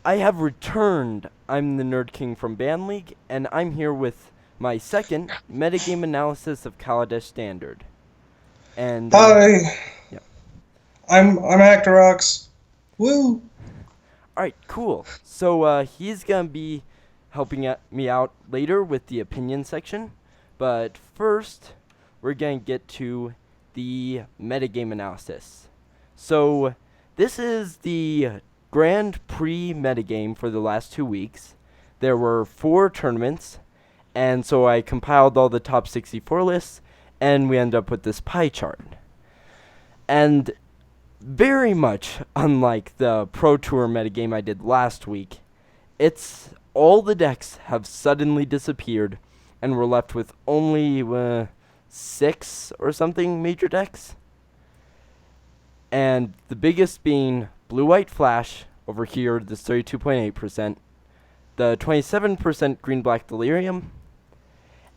I have returned. I'm the Nerd King from BHAN League, and I'm here with my second metagame analysis of Kaladesh Standard. And Hi, yeah, I'm Hacterox. Woo! all right, cool. So he's gonna be helping me out later with the opinion section, but first we're gonna get to the metagame analysis. So this is the Grand Prix metagame for the last 2 weeks. There were 4 tournaments, and so I compiled all the top 64 lists, and we end up with this pie chart. And very much unlike the Pro Tour metagame I did last week, it's all the decks have suddenly disappeared, and we're left with only 6 or something major decks. And the biggest being Blue White Flash over here, this 32.8%, the 27% Green Black Delirium,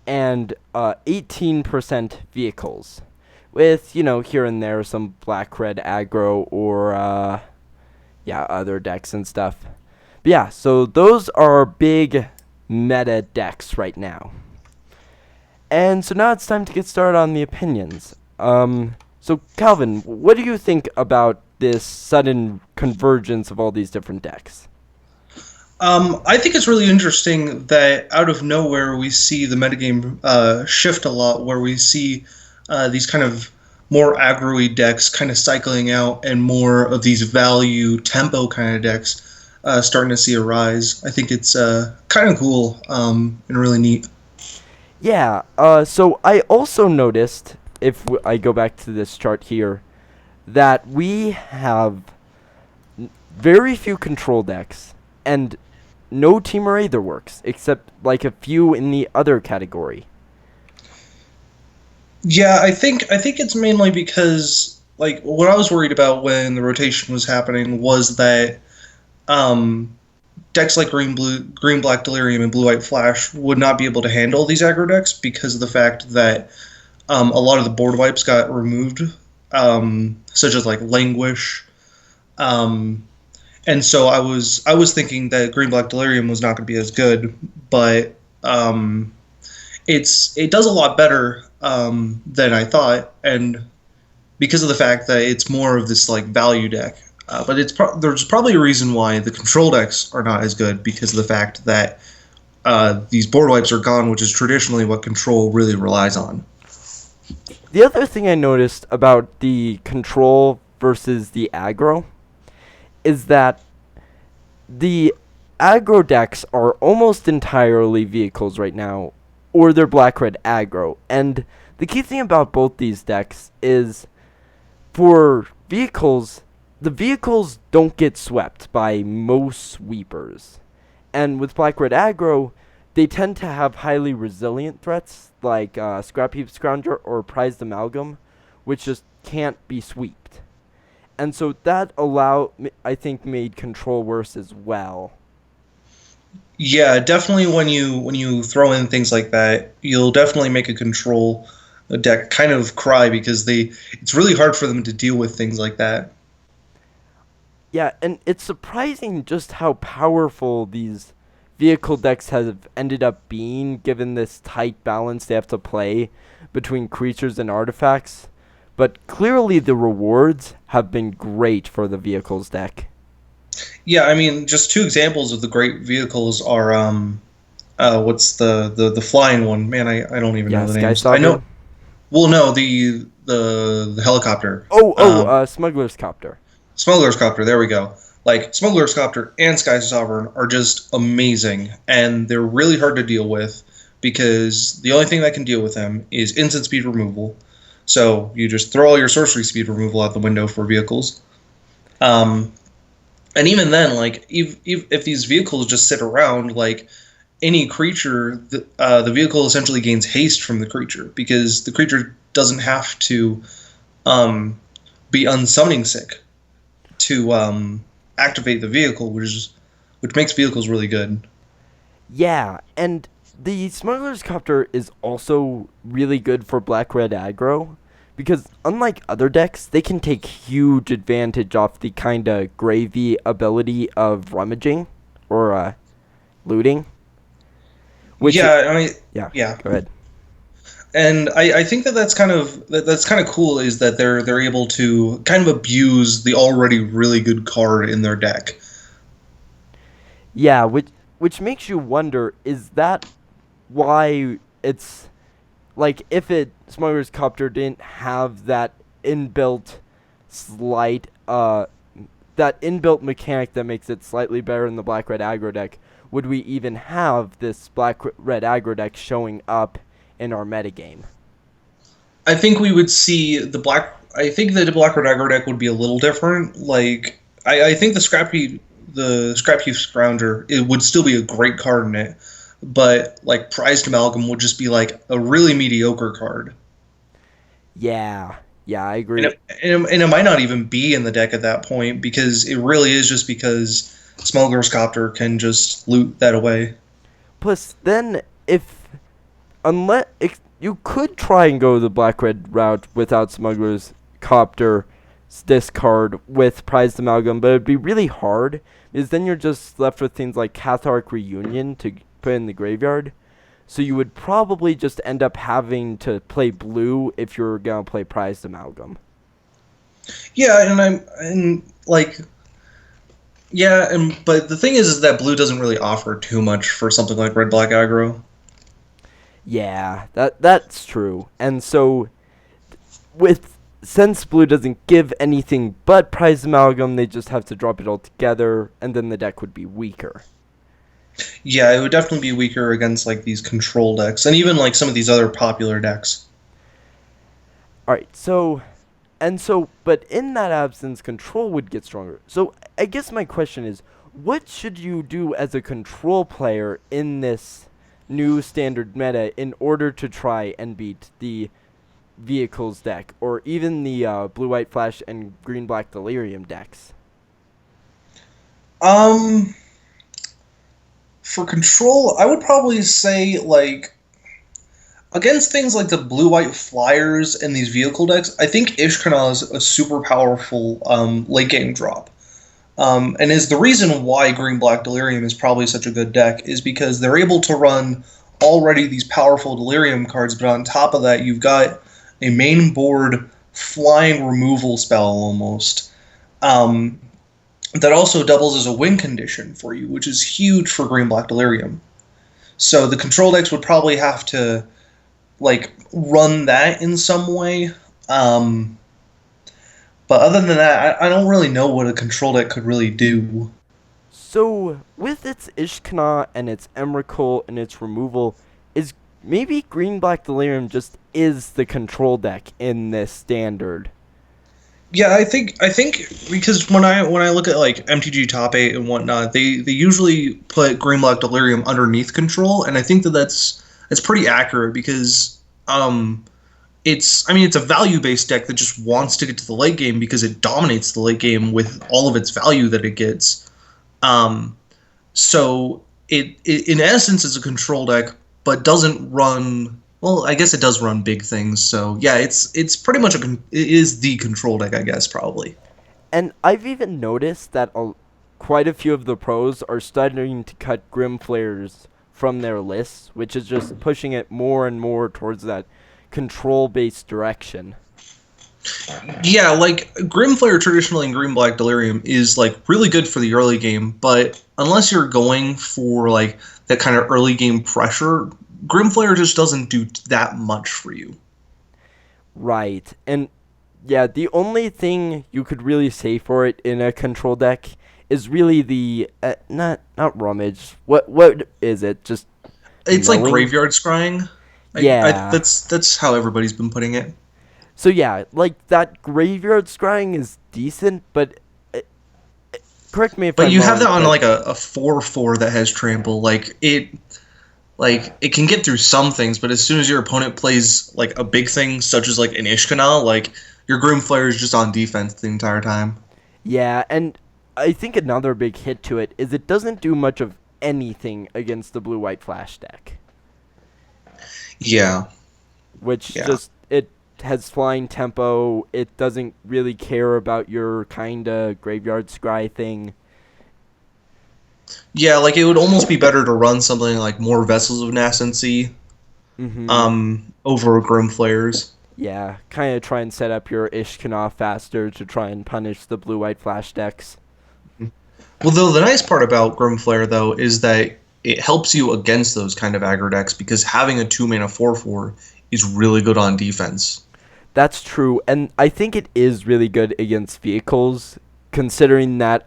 and 18% vehicles, with here and there some black red aggro or other decks and stuff. But yeah, so those are big meta decks right now. And so now it's time to get started on the opinions. So Calvin, what do you think about this sudden convergence of all these different decks? I think it's really interesting that out of nowhere we see the metagame shift a lot, where we see these kind of more aggro-y decks kind of cycling out, and more of these value tempo kind of decks starting to see a rise. I think it's kind of cool and really neat. Yeah, so I also noticed, if I go back to this chart here, that we have very few control decks, and no Team or Aether works, except like a few in the other category. Yeah, I think it's mainly because like what I was worried about when the rotation was happening was that um, decks like Green Black Delirium, and Blue White Flash would not be able to handle these aggro decks because of the fact that a lot of the board wipes got removed, such as like Languish, um, and so I was thinking that Green Black Delirium was not going to be as good, but it does a lot better than I thought, and because of the fact that it's more of this like value deck. But there's probably a reason why the control decks are not as good because of the fact that these board wipes are gone, which is traditionally what control really relies on. The other thing I noticed about the control versus the aggro is that the aggro decks are almost entirely vehicles right now, or they're black red aggro. And the key thing about both these decks is for vehicles, the vehicles don't get swept by most sweepers. And with black red aggro, they tend to have highly resilient threats like Scrap Heap Scrounger or Prized Amalgam, which just can't be sweeped. And so that I think, made control worse as well. Yeah, definitely when you throw in things like that, you'll definitely make a control deck kind of cry because they it's really hard for them to deal with things like that. Yeah, and it's surprising just how powerful these vehicle decks have ended up being, given this tight balance they have to play between creatures and artifacts. But clearly the rewards have been great for the vehicles deck. Yeah, I mean, just two examples of the great vehicles are what's the flying one? Man, I don't even Yeah, know the Sky names. I Stalker. know. Well, no, the helicopter. Smuggler's Copter. Smuggler's Copter, there we go. Like, Smuggler's Copter and Sky Sovereign are just amazing, and they're really hard to deal with because the only thing that can deal with them is instant speed removal. So you just throw all your sorcery speed removal out the window for vehicles. Um, and even then, like, if these vehicles just sit around, like, any creature, the vehicle essentially gains haste from the creature because the creature doesn't have to um, be unsummoning sick to activate the vehicle, which makes vehicles really good. Yeah, and the Smuggler's Copter is also really good for black red aggro, because unlike other decks, they can take huge advantage off the kinda gravy ability of rummaging. or looting. Which Yeah, I mean, yeah, yeah. go ahead. And I think that's kind of cool is that they're able to kind of abuse the already really good card in their deck. Yeah, which makes you wonder, is that why it's like if it Smuggler's Copter didn't have that inbuilt slight that inbuilt mechanic that makes it slightly better in the black red aggro deck, would we even have this black red aggro deck showing up in our metagame? I think we would see the black. I think that the black red aggro deck would be a little different. Like I think the scrap heap scrounger, it would still be a great card in it, but like prized amalgam would just be like a really mediocre card. Yeah, yeah, I And agree. it might not even be in the deck at that point because it really is just because Smuggler's Copter can just loot that away. Plus, then if unless you could try and go the black red route without Smuggler's Copter discard with prized amalgam, but it'd be really hard because then you're just left with things like Catholic Reunion to put in the graveyard. So you would probably just end up having to play blue if you're gonna play prized amalgam. Yeah, and like yeah, and but the thing is that blue doesn't really offer too much for something like red black aggro. Yeah, that's true. And so with since blue doesn't give anything but prized amalgam, they just have to drop it all together, and then the deck would be weaker. Yeah, it would definitely be weaker against like these control decks and even like some of these other popular decks. All right, but in that absence, control would get stronger. So I guess my question is, what should you do as a control player in this new standard meta in order to try and beat the vehicles deck, or even the blue white flash and green black delirium decks? Um, for control, I would probably say like against things like the blue white flyers and these vehicle decks, I think Ishkanah is a super powerful late game drop. And is the reason why Green Black Delirium is probably such a good deck is because they're able to run already these powerful Delirium cards, but on top of that, you've got a main board flying removal spell almost um, that also doubles as a win condition for you, which is huge for Green Black Delirium. So the control decks would probably have to like run that in some way. But other than that, I don't really know what a control deck could really do. So, with its Ishkanah and its Emrakul and its removal, is maybe Green Black Delirium just is the control deck in this standard? Yeah, I think because when I look at like MTG Top 8 and whatnot, they usually put Green Black Delirium underneath control, and I think that that's pretty accurate because it's a value based deck that just wants to get to the late game because it dominates the late game with all of its value that it gets. Um, so it in essence is a control deck, but doesn't run. Well, I guess it does run big things. So yeah, it's pretty much it is the control deck, I guess probably. And I've even noticed that quite a few of the pros are starting to cut Grim Flares from their lists, which is just pushing it more and more towards that control-based direction. Yeah, like Grimflare traditionally in Green Black Delirium is like really good for the early game, but unless you're going for like that kind of early game pressure, Grimflare just doesn't do that much for you. Right. And yeah, the only thing you could really say for it in a control deck is really the not rummage. What is it? Just It's like knowing? graveyard scrying. Yeah. That's how everybody's been putting it. So yeah, like that graveyard scrying is decent, but correct me if But I'm you have wrong. that on But like a 4/4 that has trample. Like it can get through some things, but as soon as your opponent plays like a big thing, such as like an Ishkanah, like your Grimflare is just on defense the entire time. yeah, and I think another big hit to it is it doesn't do much of anything against the blue white flash deck, Yeah, which yeah. just it has flying tempo. It doesn't really care about your kinda graveyard scry thing. Yeah, like it would almost be better to run something like more Vessels of Nascency Mm-hmm. over Grim Flares. Yeah, kind of try and set up your Ishkanah faster to try and punish the blue-white flash decks. Well, though the nice part about Grim Flare though is that it helps you against those kind of aggro decks because having a 2 mana 4/4 is really good on defense. That's true, and I think it is really good against vehicles, considering that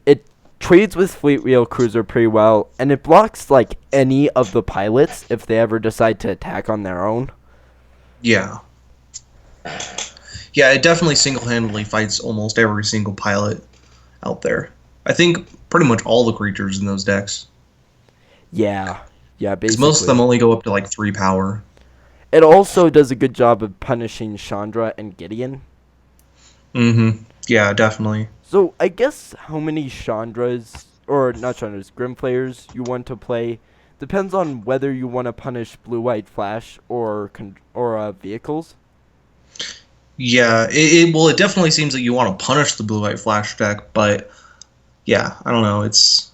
it trades with Fleet Wheel Cruiser pretty well, and it blocks like any of the pilots if they ever decide to attack on their own. Yeah. Yeah, it definitely single-handedly fights almost every single pilot out there. I think pretty much all the creatures in those decks. Yeah, yeah, Because most of basically. them only go up to like 3 power. It also does a good job of punishing Chandra and Gideon. Mm-hmm. Yeah, definitely. So I guess how many Chandras, or not Chandras, Grim players you want to play depends on whether you want to punish blue-white flash or vehicles. Yeah, well, it definitely seems that you want to punish the blue-white flash deck, but yeah, I don't know. It's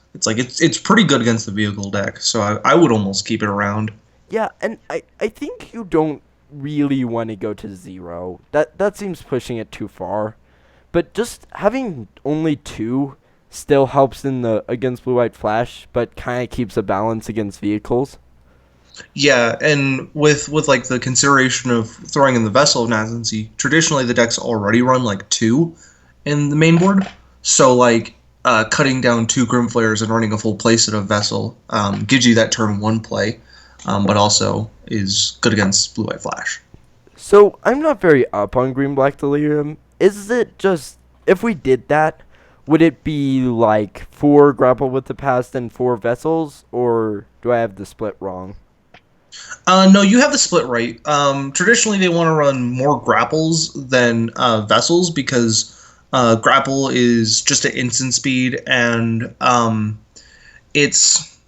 pretty good against the vehicle deck, so I would almost keep it around. Yeah, and I think you don't really want to go to 0. That seems pushing it too far. But just having only 2 still helps in the against blue-white flash, but kind of keeps a balance against vehicles. Yeah, and with like the consideration of throwing in the Vessel of Nazency, traditionally the decks already run like 2 in the main board. So like cutting down 2 Grim Flares and running a full playset of Vessel gives you that turn 1 play, but also is good against Blue White Flash. So I'm not very up on green black delirium. Is it just if we did that, would it be like 4 grapple with the past and 4 vessels, or do I have the split wrong? No, you have the split right. Traditionally, they want to run more grapples than vessels because grapple is just an instant speed, and it's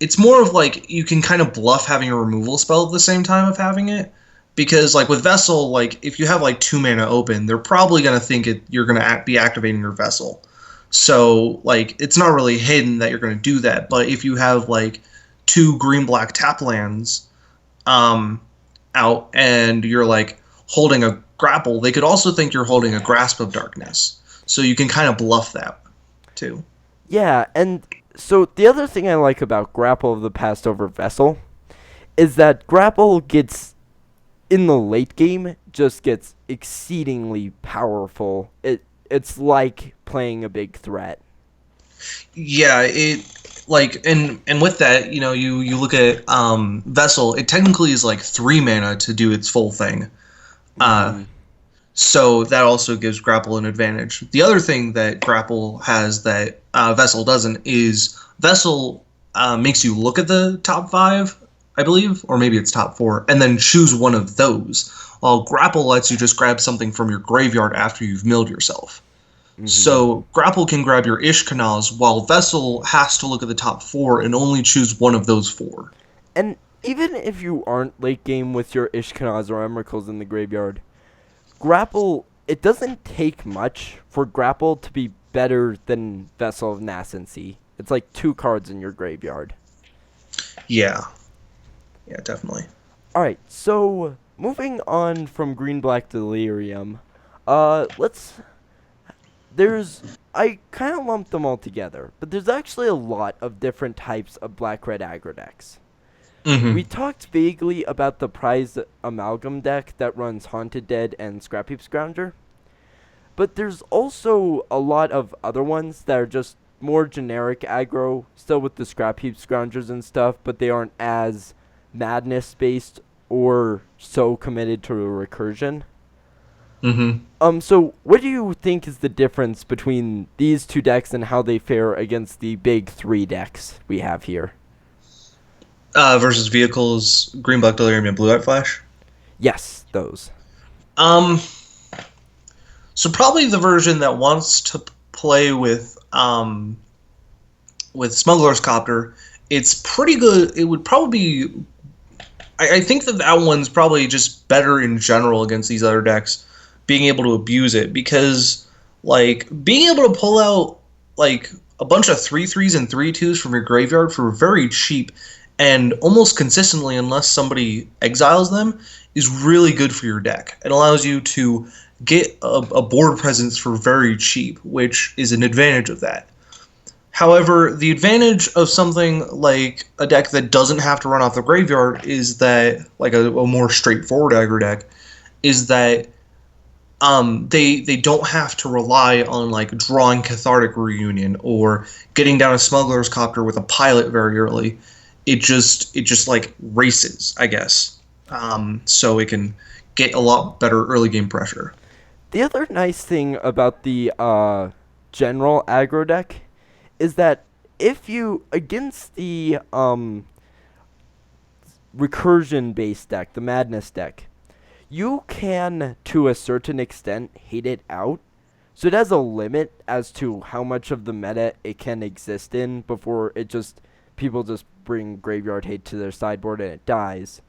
it's more of like you can kind of bluff having a removal spell at the same time of having it. Because like with vessel, like if you have like 2 mana open, they're probably gonna think you're gonna be activating your vessel. So like it's not really hidden that you're gonna do that. But if you have like 2 green black tap lands um, out and you're like holding a grapple, they could also think you're holding a grasp of darkness. So you can kind of bluff that too. Yeah, and so the other thing I like about grapple of the past over vessel is that grapple gets in the late game just gets exceedingly powerful. It's like playing a big threat. Yeah, it like and with that, you look at Vessel, it technically is like 3 mana to do its full thing. Uh Hmm. so that also gives Grapple an advantage. The other thing that Grapple has that Vessel doesn't is Vessel makes you look at the top 5, I believe, or maybe it's top 4, and then choose one of those. While Grapple lets you just grab something from your graveyard after you've milled yourself. Hmm. So Grapple can grab your Ishkanahs, while Vessel has to look at the top 4 and only choose one of those 4. And even if you aren't late game with your Ishkanahs or Emrakuls in the graveyard, grapple it doesn't take much for grapple to be better than Vessel of Nascency. It's like 2 cards in your graveyard. Yeah, yeah, definitely. All right, so moving on from green black delirium, let's there's I kind of lumped them all together, but there's actually a lot of different types of black red aggro decks. We Hmm. talked vaguely about the prize amalgam deck that runs Haunted Dead and Scrap Heap Scrounger, but there's also a lot of other ones that are just more generic aggro, still with the Scrap Heap Scroungers and stuff, but they aren't as madness based or so committed to a recursion. Hmm. So what do you think is the difference between these 2 decks and how they fare against the big 3 decks we have here? Versus vehicles, Green Black Delirium and Blue White Flash. Yes, those. Um, so probably the version that wants to play with Smuggler's Copter, it's pretty good. It would probably be. I think that one's probably just better in general against these other decks, being able to abuse it because like being able to pull out like a bunch of 3/3s and 3/2s from your graveyard for very cheap and almost consistently, unless somebody exiles them, is really good for your deck. It allows you to get a board presence for very cheap, which is an advantage of that. However, the advantage of something like a deck that doesn't have to run off the graveyard is that, like a more straightforward aggro deck, is that they don't have to rely on like drawing Cathartic Reunion or getting down a Smuggler's Copter with a pilot very early. It just like races, I guess. So it can get a lot better early game pressure. The other nice thing about the general aggro deck is that if you against the recursion based deck, the madness deck, you can to a certain extent hate it out. So it has a limit as to how much of the meta it can exist in before it just people just bring graveyard hate to their sideboard and it dies.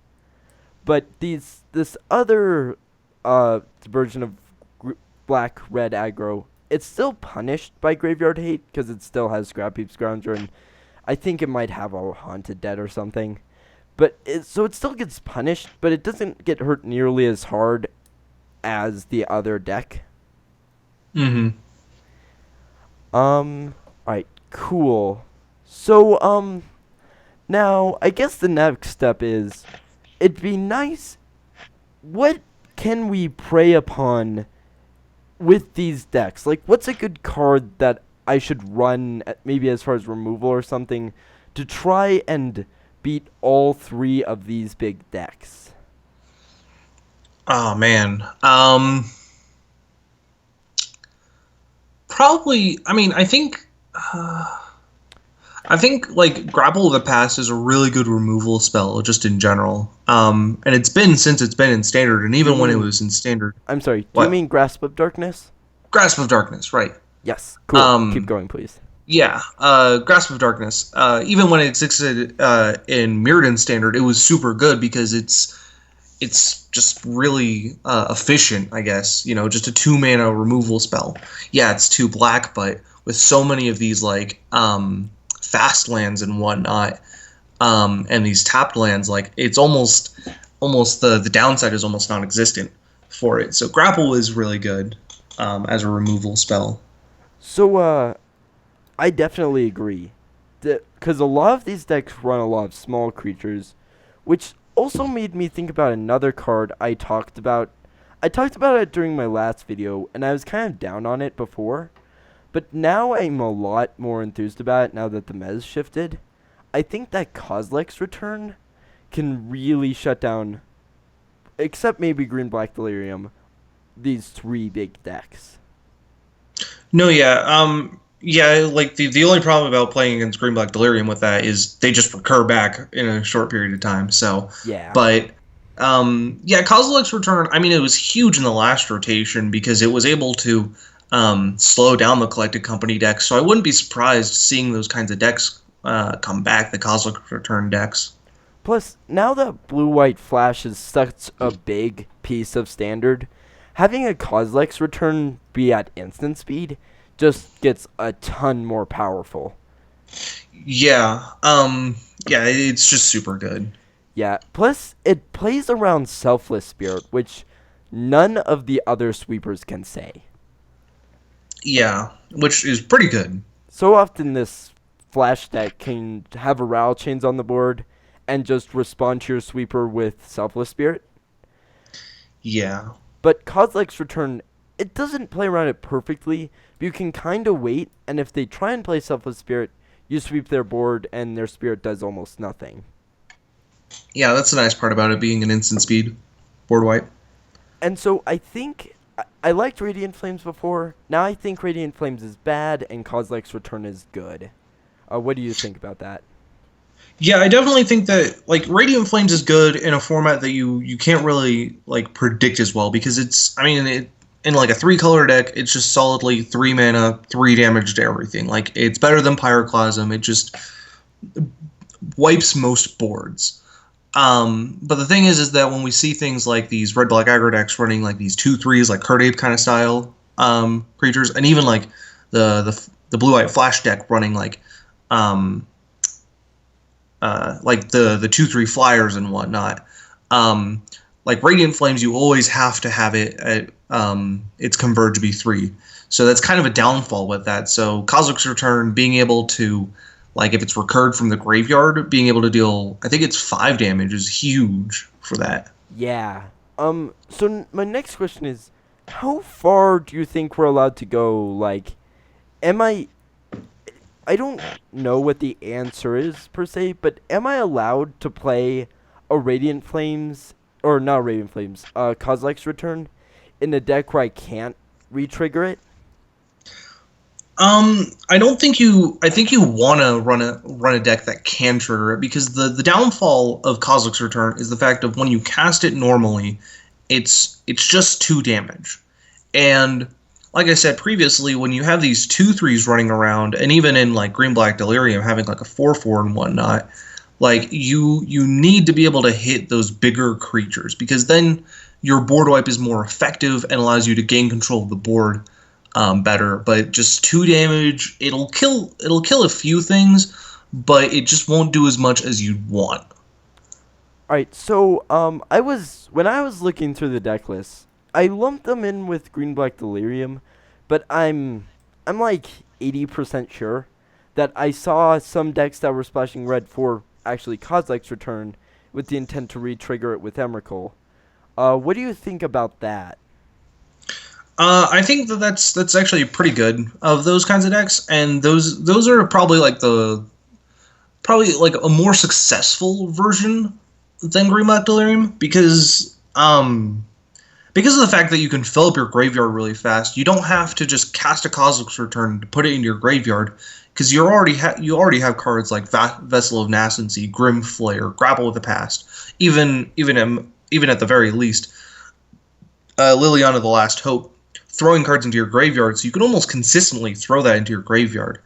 But this other version of black red aggro, it's still punished by graveyard hate because it still has Scrap Heap Scrounger, and I think it might have a Haunted Dead or something. But so it still gets punished, but it doesn't get hurt nearly as hard as the other deck. Mm-hmm. Alright, cool. So, now, I guess the next step is, it'd be nice, what can we prey upon with these decks? Like, what's a good card that I should run, maybe as far as removal or something, to try and beat all three of these big decks? Oh man. Probably. I mean, I think like Grapple of the Past is a really good removal spell, just in general. And it's been since it's been in Standard, and even when it was in Standard. I'm sorry. Do What? you mean Grasp of Darkness? Grasp of Darkness, right? Yes. Cool. Keep going, please. Yeah, Grasp of Darkness. Even when it existed in Mirrodin Standard, it was super good because it's just really efficient, I guess. You know, just a 2-mana removal spell. Yeah, it's 2 black, but with so many of these like fast lands and whatnot, and these tapped lands, like it's almost the downside is almost non-existent for it. So Grapple is really good as a removal spell. So, I definitely agree. Because a lot of these decks run a lot of small creatures, which also made me think about another card I talked about. I talked about it during my last video, and I was kind of down on it before. But now I'm a lot more enthused about it now that the meta's shifted. I think that Kozilek's Return can really shut down, except maybe Green-Black Delirium, these 3 big decks. No, yeah, like the only problem about playing against Green Black Delirium with that is they just recur back in a short period of time. So, Yeah. but yeah, Kozilek's Return. I mean, it was huge in the last rotation because it was able to slow down the Collected Company decks. So I wouldn't be surprised seeing those kinds of decks come back, the Kozilek's Return decks. Plus, now that Blue-White Flash is such a big piece of Standard, having a Kozilek's Return be at instant speed just gets a ton more powerful. Yeah, yeah, it's just super good. Yeah, plus it plays around Selfless Spirit, which none of the other sweepers can say. Yeah, which is pretty good. So often this Flash deck can have a Rattle Chains on the board and just respond to your sweeper with Selfless Spirit. Yeah. But Kozilek's Return, it doesn't play around it perfectly, but you can kind of wait, and if they try and play Selfless Spirit, you sweep their board, and their spirit does almost nothing. Yeah, that's the nice part about it being an instant speed board wipe. And so I think, I liked Radiant Flames before, now I think Radiant Flames is bad, and Kozilek's Return is good. What do you think about that? Yeah, I definitely think that like Radiant Flames is good in a format that you can't really like predict as well because it's in like a 3-color deck, it's just solidly 3 mana, 3 damage to everything. Like it's better than Pyroclasm. It just wipes most boards. But the thing is that when we see things like these red-black aggro decks running like these 2/3s, like Curd Ape kind of style creatures, and even like the the blue white flash deck running um, like the 2/3 flyers and whatnot. Like Radiant Flames, you always have to have it at its Converge B3. So that's kind of a downfall with that. So Kozilek's Return, being able to, like, if it's recurred from the graveyard, being able to deal, I think it's 5 damage is huge for that. Yeah. My next question is, how far do you think we're allowed to go? Like, am I don't know what the answer is per se, but am I allowed to play a Radiant Flames or not Radiant Flames, Kozilek's Return in a deck where I can't re-trigger it? I don't think you. I think you want to run a deck that can trigger it, because the downfall of Kozilek's Return is the fact of when you cast it normally, it's just 2 damage, and like I said previously, when you have these 2/3s running around, and even in like Green Black Delirium having like a 4/4 and whatnot, like you need to be able to hit those bigger creatures, because then your board wipe is more effective and allows you to gain control of the board better. But just 2 damage, it'll kill a few things, but it just won't do as much as you'd want. All right, so when I was looking through the deck list, I lumped them in with Green Black Delirium, but I'm like 80% sure that I saw some decks that were splashing red for actually Kozilek's Return with the intent to re-trigger it with Emrakul. What do you think about that? I think that's actually pretty good of those kinds of decks, and those are probably like a more successful version than Green Black Delirium, because of the fact that you can fill up your graveyard really fast. You don't have to just cast a Kozilek's Return to put it in your graveyard, because you already have cards like Vessel of Nascency, Grim Flare, Grapple with the Past, even at the very least, Liliana the Last Hope, throwing cards into your graveyard, so you can almost consistently throw that into your graveyard.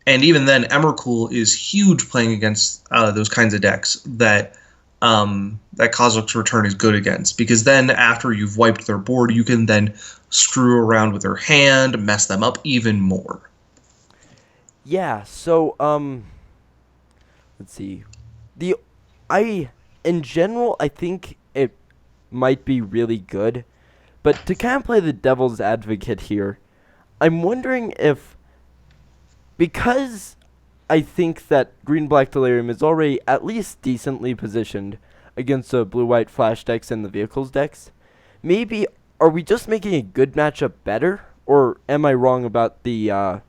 And even then, Emrakul is huge playing against those kinds of decks that Kozilek's Return is good against, because then after you've wiped their board, you can then screw around with their hand, mess them up even more. Yeah, so let's see. In general, I think it might be really good, but to kind of play the devil's advocate here, I'm wondering if, because I think that Green Black Delirium is already at least decently positioned against the blue white flash decks and the vehicles decks, maybe are we just making a good matchup better, or am I wrong about the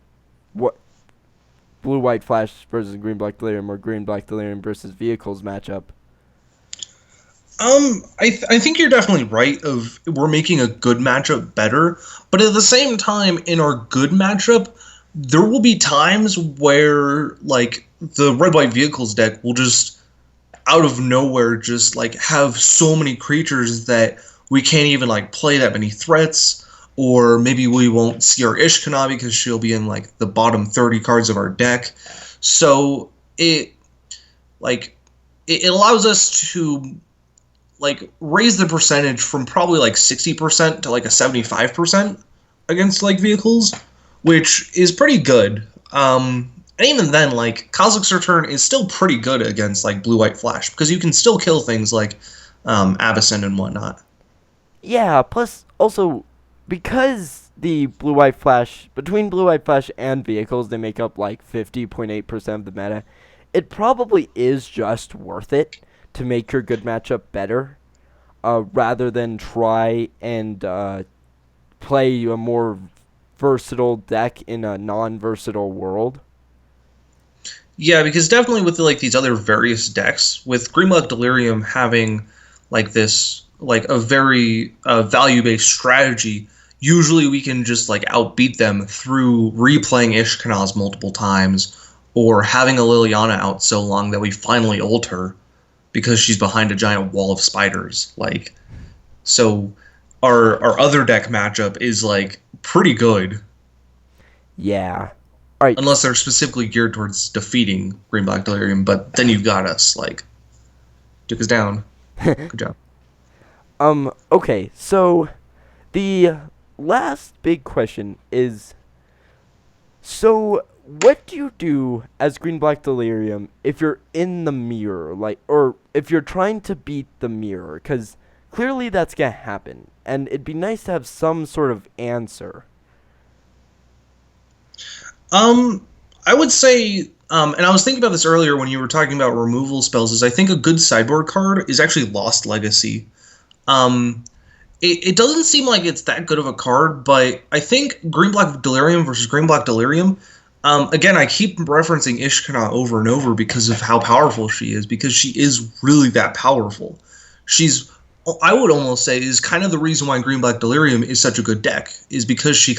what blue white flash versus Green Black Delirium or Green Black Delirium versus vehicles matchup? I think you're definitely right of we're making a good matchup better, but at the same time, in our good matchup, there will be times where, like, the red white vehicles deck will just out of nowhere just like have so many creatures that we can't even like play that many threats, or maybe we won't see our Ishkana because she'll be in like the bottom 30 cards of our deck. So it allows us to like raise the percentage from probably like 60% to like a 75% against like vehicles, which is pretty good. And even then, like, Kozilek's Return is still pretty good against like blue white flash, because you can still kill things like Abyssin and whatnot. Yeah, plus also because the blue white flash, between blue white flash and vehicles, they make up like 50.8% of the meta. It probably is just worth it to make your good matchup better, rather than try and play a more versatile deck in a non-versatile world. Yeah, because definitely with like these other various decks, with Green Black Delirium having like this like a very value-based strategy, usually we can just like outbeat them through replaying Ishkanaz multiple times, or having a Liliana out so long that we finally ult her because she's behind a giant wall of spiders. Like, so our other deck matchup is like pretty good, Yeah. All right. unless they're specifically geared towards defeating Green Black Delirium. But then you've got us, like, took us down. Good job. Okay, so the last big question is, So, what do you do as Green Black Delirium if you're in the mirror, like, or if you're trying to beat the mirror? Because clearly that's gonna happen, and it'd be nice to have some sort of answer. I would say, and I was thinking about this earlier when you were talking about removal spells. Is I think a good sideboard card is actually Lost Legacy. Um, it doesn't seem like it's that good of a card, but I think Green Black Delirium versus Green Black Delirium. Again, I keep referencing Ishkana over and over because of how powerful she is, because she is really that powerful. She's, I would almost say, is kind of the reason why Green Black Delirium is such a good deck, is because she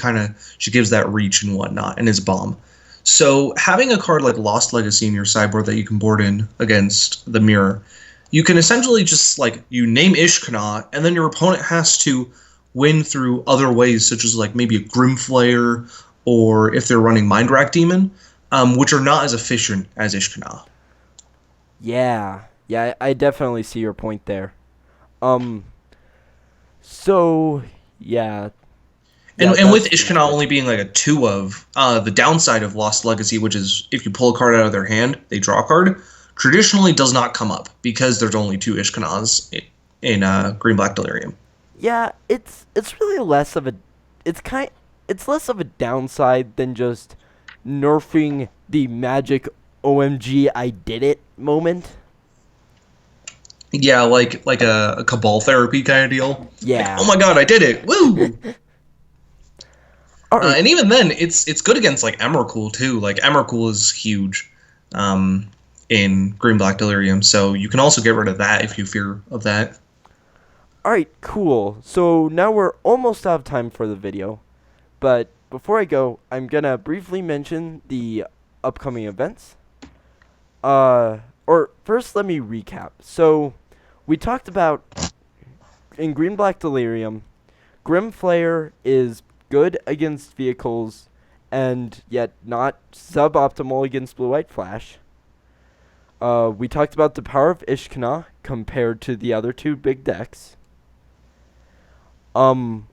gives that reach and whatnot, and is a bomb. So having a card like Lost Legacy in your sideboard that you can board in against the mirror, you can essentially just like you name Ishkana, and then your opponent has to win through other ways, such as like maybe a Grimflayer, or if they're running Mind Rack Demon, which are not as efficient as Ishkana. Yeah, yeah, I definitely see your point there. Um, so yeah, yeah, And with that seems Ishkana good. only being like a 2 of, the downside of Lost Legacy, which is if you pull a card out of their hand, they draw a card, traditionally does not come up because there's only 2 Ishkanas in Green Black Delirium. Yeah, it's really less of a, it's kind, it's less of a downside than just nerfing the magic OMG I did it moment. Yeah, like a Cabal therapy kind of deal. Like, oh Yeah. my god, I did it! Woo! All right. And even then, it's good against like Emrakul too. Like Emrakul is huge in Green Black Delirium, so you can also get rid of that if you fear of that. All right, cool. So now we're almost out of time for the video, but before I go, I'm going to briefly mention the upcoming events. Or first let me recap. So, we talked about in Green Black Delirium, Grimflayer is good against vehicles and yet not suboptimal against Blue White Flash. We talked about the power of Ishkana compared to the other two big decks. Um,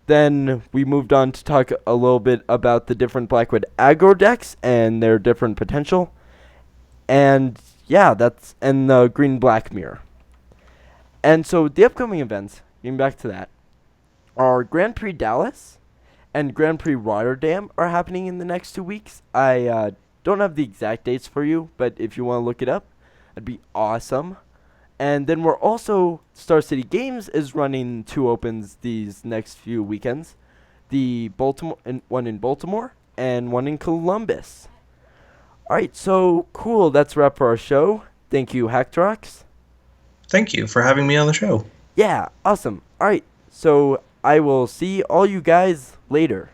then we moved on to talk a little bit about the different Blackwood aggro decks and their different potential. And yeah, that's and the green black mirror. And so the upcoming events, getting back to that, are Grand Prix Dallas and Grand Prix Rotterdam are happening in the next 2 weeks. I don't have the exact dates for you, but if you want to look it up, that'd be awesome. And then we're also Star City Games is running 2 opens these next few weekends. The Baltimore one in Baltimore and one in Columbus. All right, so cool. That's a wrap for our show. Thank you, Hacterox. Thank you for having me on the show. Yeah, awesome. All right, so I will see all you guys later.